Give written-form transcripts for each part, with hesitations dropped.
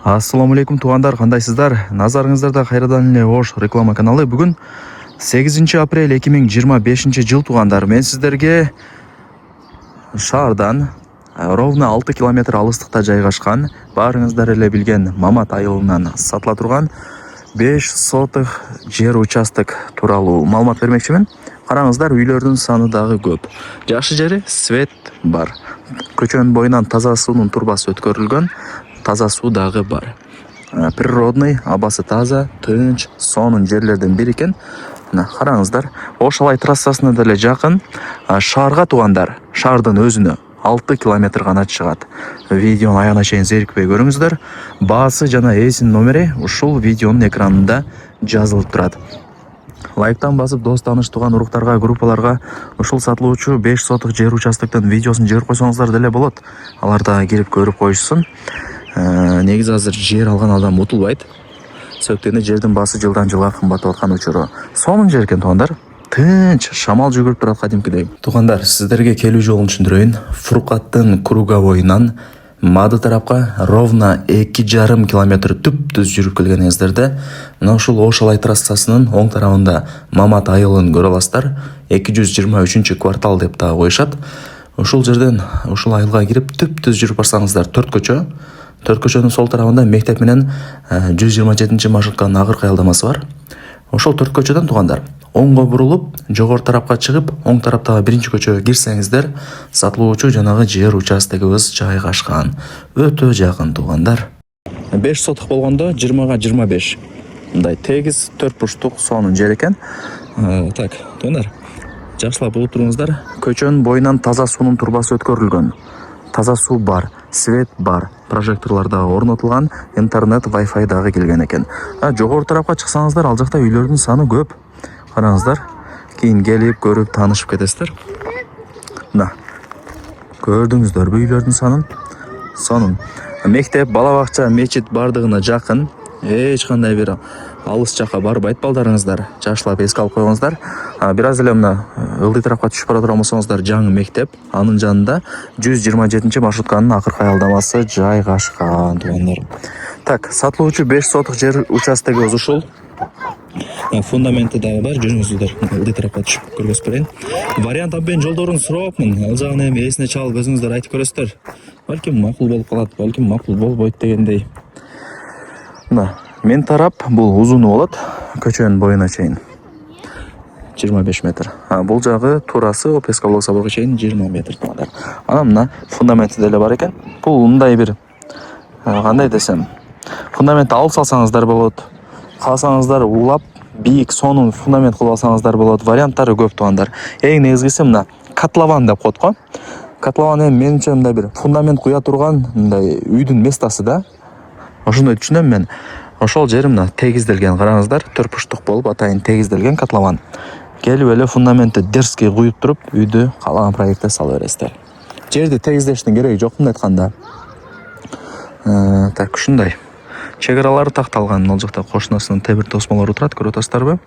Ассаламу алейкум туугандар, кандайсыздар? Назарыңыздарда кайрадан эле Ош реклама каналы. Бүгүн 8 апрель 2025 жыл туугандар. Мен сиздерге шаардан ровно 6 километр алыстыкта жайгашкан, баарыңыздар эле билген Мамат айылынан сатыла турган 5 сотых жер участок тууралуу маалымат бермекчимин. Караңыздар, үйлөрдүн саны дагы көп. Жакшы жери свет бар. Көчөнүн боюнан таза суунун турбасы өткөрүлгөн. Таза суу дагы бар. Природный, абасы таза, тынч, сонун жерлерден бири экен. Караңыздар, Ошалай трассасына деле жакын. Шаарга туугандар, шаардын өзүнө 6 километр гана чыгат. Видеону аягына чейин зерикпей көрүңүздөр. Баасы жана ээсинин номери ушул видеонун экранында жазылып турат. Лайктан басып, дос таныш туган уруктарга, группаларга ушул сатылуучу 5 сотых жер участоктун видеосун жиберип койсоңуздар деле болот. Алар да кирип көрүп коюшсун. Негизи азыр жер алган адам утулбайт. Себептен жердин баасы жылдан жылга кымбаттап аткан учуру. Сонун жер экен туугандар. Тынч, шамал жүгүрүп турат кадимкидей. Туугандар, сиздерге келүү жолун түшүндүрөйүн. Фуркаттын круговойунан Мады тарапка ровно 2,5 километр түп-түз жүрүп келгениңиздерде, мына ушул Ошалай трассасынын оң тарабында Мамат айылын көрө аласыздар. 223 квартал деп да коюшат. Ушул жерден ушул айылга кирип түп-түз жүрүп барсаңыздар 4 көчө. 4 көчөнүн сол тарабында мектеп менен 127 маршрутканын акыркы аялдамасы бар. Ошол 4 көчөдөн туугандар, оңго бурулуп, жогору тарапка чыгып, оң тараптагы биринчи көчөгө кирсеңиздер, сатылуучу жанагы жер участогубуз жайгашкан. Өтө жакын туугандар. 5 сотых болгондо 20га 25. Мындай тегиз 4 бурчтук сонун жер экен. Так, туугандар, жакшылап угуп туруңуздар. Көчөнүн боюнан таза суунун турбасы өткөрүлгөн. Таза суу бар, свет бар, прожекторлор дагы орнотулган, интернет, Wi-Fi дагы келген экен. Жогору тарапка чыксаңыздар, ал жакта үйлөрдүн саны көп. Караңыздар, кийин келип көрүп таанышып кетесиздер. Мына, көрдүңүздөрбү үйлөрдүн санын? Сонун. Мектеп, бала бакча, мечит бардыгына жакын. Эч кандай бир алыс жакка барбайт балдарыңыздар. Жакшылап эске алып койгуңуздар. Бир аз эле мына ылдый тарапка түшүп бара турган болсоңуздар, жаңы мектеп, анын жанында 127 маршрутканын акыркы аялдамасы жайгашкан туугандар. Так, сатылуучу 5 сотых жер участогубуз ушул. Фундаменти дагы бар, жүрүңүздөр. Ылдый тарапка түшүп көргөзүп берейин. Вариант абмен жолдорун суроопмун. Ал жагын эми эсине чалып өзүңүздөр айтып көрөсүздөр. Балким макул болуп калат, балким макул болбойт дегендей. Мына, мен тарап бул узуну болот, көчөнүн боюна чейин 25 метр. Бул жагы турасы Опескалык соборго чейин 20 метр туугандар. Анан мына фундаменти деле бар экен. Бул мындай бир кандай десем, фундамент алып салсаңыздар болот. Кааласаңыздар улап бийик сонун фундамент кылып алсаңыздар болот. Варианттары көп туугандар. Эң негизгиси мына котлован деп коет го. Котлован эми менимче мындай бир фундамент куя турган мындай үйдүн местасы да. Ошондой түшүнөм мен. Ошол жери мына тегизделген, караңыздар, 4 бурчтук болуп атайын тегизделген котлован. Келип эле фундаментти дерзкий куюп туруп, үйдү каалаган проектте сала бересиздер. Жерди тегиздештин кереги жок мындай айтканда. Так, ушундай. Чек-аралары такталган, ал жакта кошунасынын темир тосмолору турат, көрүп атасыздарбы?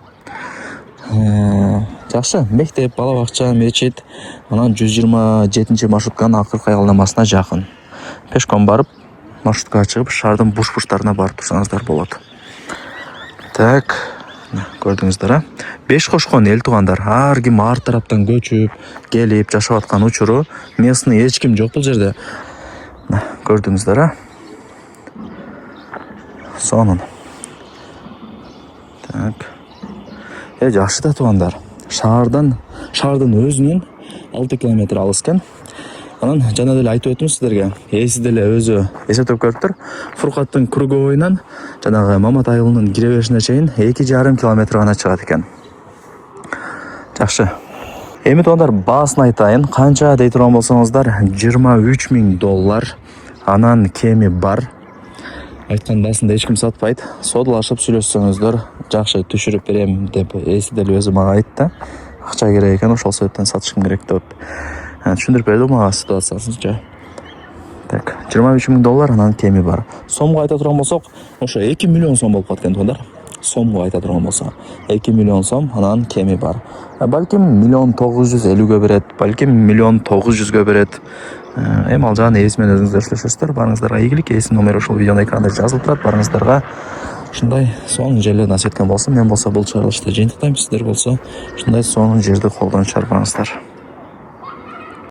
Жакшы, мектеп, бала бакча, мечит, анан 127 маршрутканын акыркы аялдамасына жакын. Пешком барып, маршруткага чыгып, шаардын буш-буштарына барып турсаңыздар болот. Так, көрдүңүздөр, 5 кошкон эл туугандар. Ар ким ар тараптан көчүп, келип жашап аткан учуру, местный эч ким жок бул жерде. Көрдүңүздөр, сонун. Так. Жакшы да туугандар. Шаардын өзүнүн 6 километр алыс экен. Анан жана деле айтып өттүм сиздерге. Сиз деле өзү эсептеп көрүптүр. Фуркаттын круговойунан жанагы Мамат айылынын кире беришине чейин 2,5 километр гана чыгат экен. Жакшы. Эми туугандар, баасын айтайын. Канча дей турган болсоңуздар, $23,000. Анан кеми бар. Айткан баасында эч ким сатпайт. Содалашып сүйлөшсөңүздөр, жакшы түшүрүп берем деп эси деле өзү мага айтты. Акча керек экен, ошол себептен сатышым керек деп. Түшүндүрүп берди мага ситуациясын. Так, $23,000 анан кеми бар. Сомго айта турган болсок, ошо 2 миллион сом болуп калат экен туугандар. сомго айта турган болсо 2 миллион сом анан кеми бар. Балким 1.950.000 берет, балким 1.900.000 берет. Эми ал жагын ээси менен өзүңүздөр сүйлөшөсүздөр. Барыңыздарга ийгилик. Ээсинин номери ушул видеонун экранында жазылып турат. Барыңыздарга ушундай сонун жерлерди насыйт эткен болсо, мен болсо бул чыгарылышта жыйынтыктайм. Сиздер болсо ушундай сонун жерди колдонуп чыгарбаңыздар.